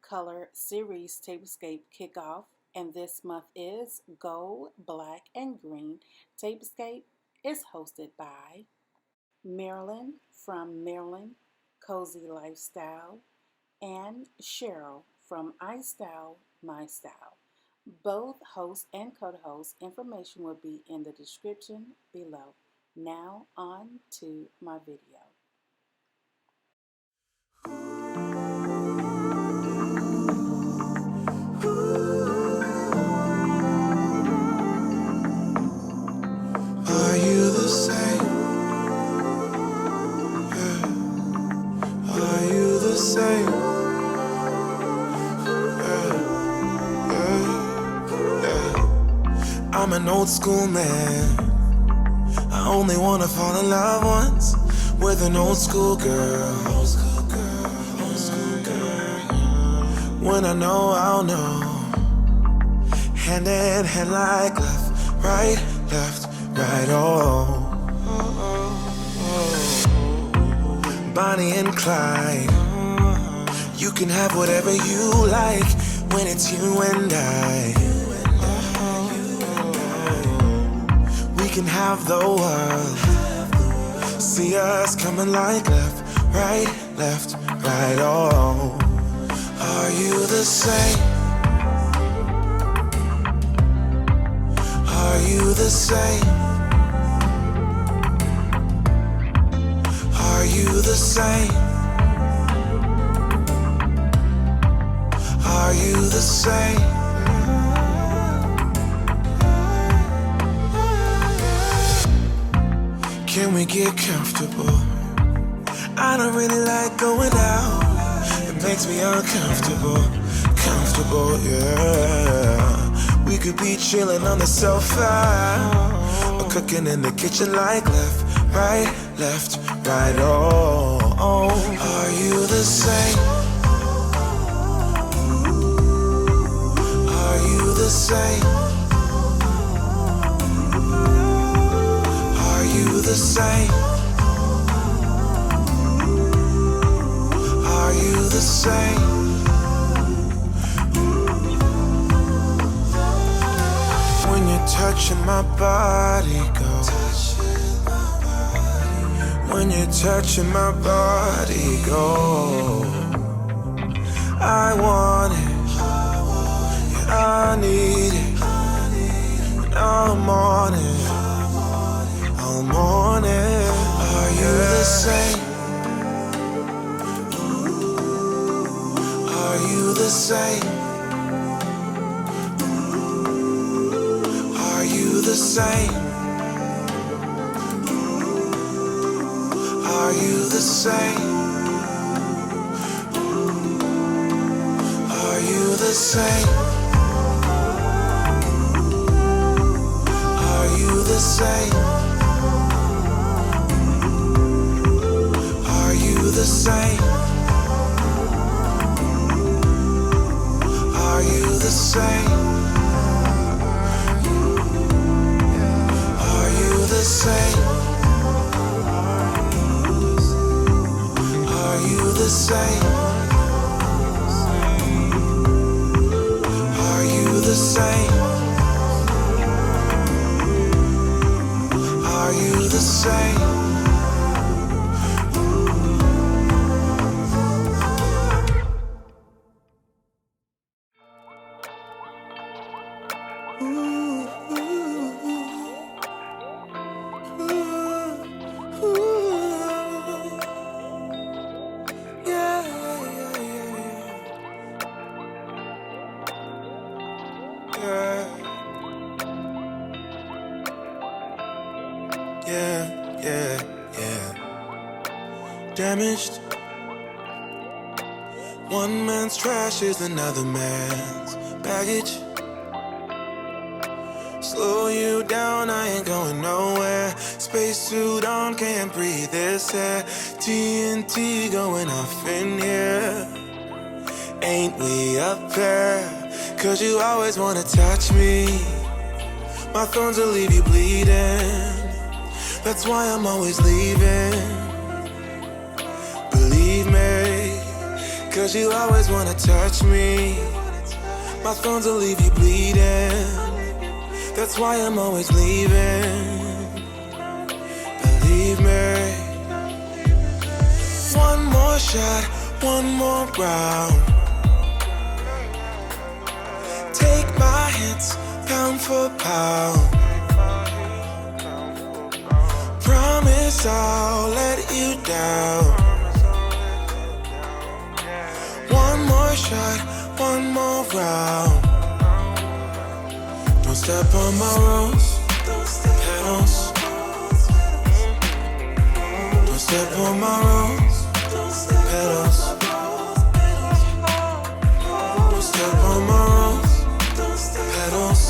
color series Tablescape kickoff, and this month is Gold, Black, and Green. Tablescape is hosted by Marilyn from Marilyn Cozy Lifestyle and Cheryl from iSTYLEMYSTYLE. Both host and co-host information will be in the description below. Now on to my video. Are you the same? Yeah. Are you the same? Yeah. I'm an old school man. I only wanna fall in love once with an old school girl. Old school girl, old school girl. When I know, I'll know. Hand in hand like left, right, right, oh. Bonnie and Clyde. You can have whatever you like when it's you and I. We can have the world. See us coming like left, right, oh. Are you the same? Are you the same? Are you the same? Are you the same? Can we get comfortable? I don't really like going out. It makes me uncomfortable. Comfortable, yeah. We could be chilling on the sofa or cooking in the kitchen like left, right, oh. Are you the same? Are you the same? Are you the same? Are you the same? When you're touching my body, go. When you're touching my body, go. I want it, yeah, I need it, and I'm on it, I'm on it. Are you the same? Are you the same? Are you the same? Are you the same? Are you the same? Are you the same? Are you the same? Are you the same? Are you the same? Are you the same? Are you the same? Are you the same? Yeah. Damaged. One man's trash is another man's baggage. Slow you down, I ain't going nowhere. Spacesuit on, can't breathe this air. TNT going off in here. Ain't we up there? Cause you always wanna touch me. My thorns will leave you bleeding. That's why I'm always leaving. Believe me, Cause you always wanna touch me. My thorns will leave you bleeding. That's why I'm always leaving. Believe me. One more shot, one more round. Take my hits, pound for pound. Promise I'll let you down. One more shot, one more round. Don't step on my rose petals. Don't step on my rose petals. Don't step on my rose petals.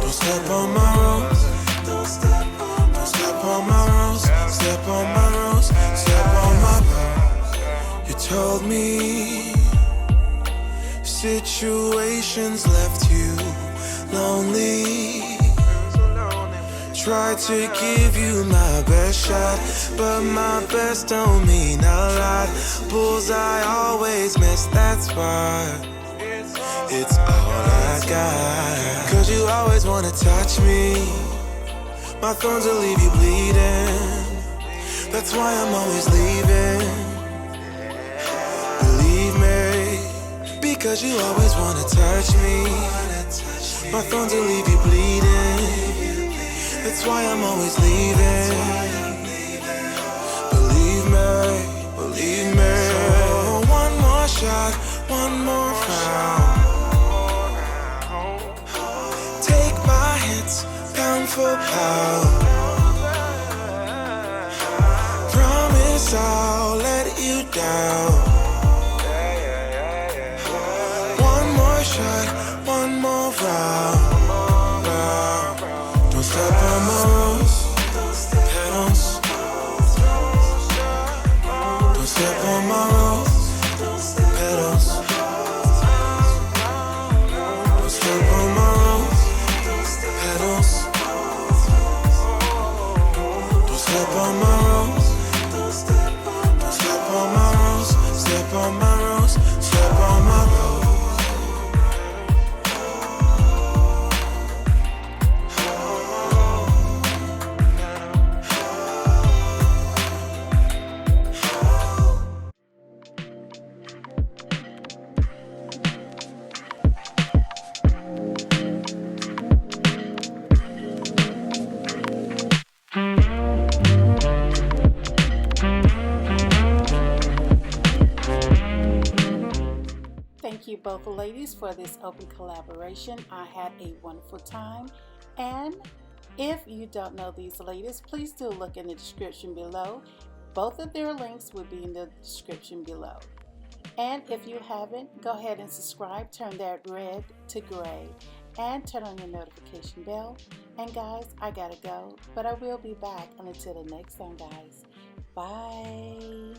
Don't step on my rose. Don't step on my rose. Step on my rose. Step on my rose. You told me situations left you lonely. Tried to give you my best shot, but my best don't mean a lot. Bullseye always miss, that's why it's all I got. Cause you always wanna touch me. My thorns will leave you bleeding. That's why I'm always leaving. Believe me. Because you always wanna touch me. My thorns will leave you bleeding. That's why I'm always leaving. Believe me, believe me. So one more shot, one more round. Take my hits, pound for pound. Promise I'll let you down. One more shot, one more round. Don't step on my rose petals. Don't step on my rose petals. Don't step on my rose petals. Don't step on my rose. Don't step on my rose. Step on my rose. Step on my rose. Thank you both ladies for this open collaboration. I had a wonderful time. And if you don't know these ladies, please do look in the description below. Both of their links will be in the description below. And if you haven't, go ahead and subscribe. Turn that red to gray. And turn on your notification bell. And guys, I gotta go. But I will be back. And until the next time, guys. Bye.